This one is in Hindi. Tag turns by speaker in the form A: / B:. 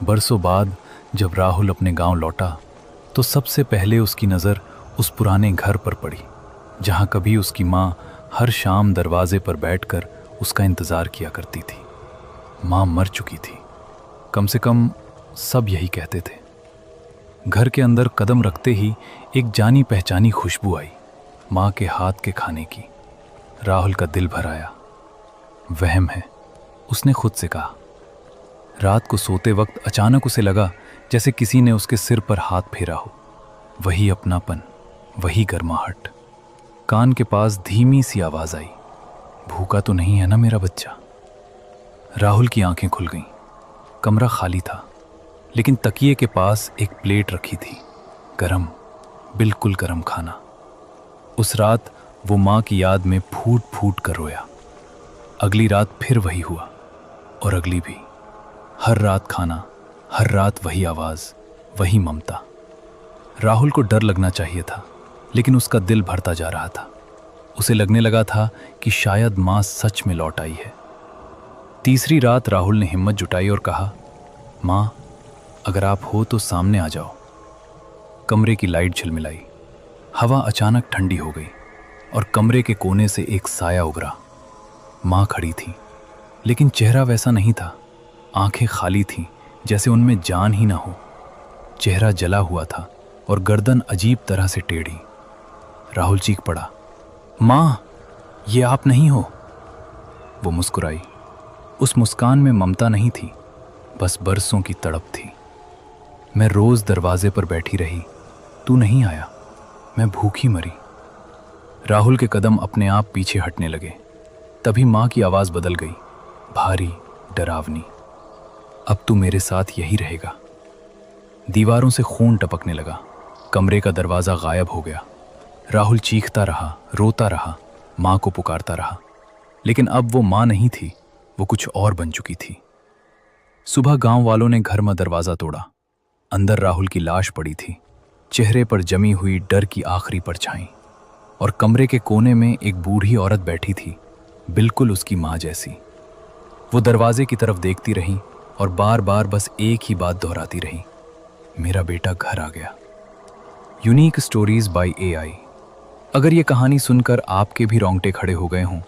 A: बरसों बाद जब राहुल अपने गांव लौटा तो सबसे पहले उसकी नज़र उस पुराने घर पर पड़ी जहां कभी उसकी माँ हर शाम दरवाजे पर बैठकर उसका इंतज़ार किया करती थी। माँ मर चुकी थी, कम से कम सब यही कहते थे। घर के अंदर कदम रखते ही एक जानी पहचानी खुशबू आई, माँ के हाथ के खाने की। राहुल का दिल भर आया। वहम है, उसने खुद से कहा। रात को सोते वक्त अचानक उसे लगा जैसे किसी ने उसके सिर पर हाथ फेरा हो। वही अपनापन, वही गर्माहट। कान के पास धीमी सी आवाज आई, भूखा तो नहीं है ना मेरा बच्चा। राहुल की आंखें खुल गईं। कमरा खाली था, लेकिन तकिए के पास एक प्लेट रखी थी, गरम, बिल्कुल गरम खाना। उस रात वो माँ की याद में फूट फूट कर रोया। अगली रात फिर वही हुआ, और अगली भी। हर रात खाना, हर रात वही आवाज, वही ममता। राहुल को डर लगना चाहिए था, लेकिन उसका दिल भरता जा रहा था। उसे लगने लगा था कि शायद माँ सच में लौट आई है। तीसरी रात राहुल ने हिम्मत जुटाई और कहा, माँ, अगर आप हो तो सामने आ जाओ। कमरे की लाइट झिलमिलाई। हवा अचानक ठंडी हो गई और कमरे के कोने से एक साया उभरा। माँ खड़ी थी, लेकिन चेहरा वैसा नहीं था। आंखें खाली थीं, जैसे उनमें जान ही ना हो। चेहरा जला हुआ था और गर्दन अजीब तरह से टेढ़ी। राहुल चीख पड़ा, माँ, ये आप नहीं हो। वो मुस्कुराई। उस मुस्कान में ममता नहीं थी, बस बरसों की तड़प थी। मैं रोज दरवाजे पर बैठी रही, तू नहीं आया, मैं भूखी मरी। राहुल के कदम अपने आप पीछे हटने लगे। तभी माँ की आवाज बदल गई, भारी, डरावनी। अब तू मेरे साथ यही रहेगा। दीवारों से खून टपकने लगा। कमरे का दरवाजा गायब हो गया। राहुल चीखता रहा, रोता रहा, माँ को पुकारता रहा, लेकिन अब वो माँ नहीं थी, वो कुछ और बन चुकी थी। सुबह गांव वालों ने घर में दरवाजा तोड़ा। अंदर राहुल की लाश पड़ी थी, चेहरे पर जमी हुई डर की आखिरी परछाई। और कमरे के कोने में एक बूढ़ी औरत बैठी थी, बिल्कुल उसकी माँ जैसी। वो दरवाजे की तरफ देखती रही और बार बार बस एक ही बात दोहराती रही, मेरा बेटा घर आ गया। Unique stories bye AI. अगर ये कहानी सुनकर आपके भी रोंगटे खड़े हो गए हों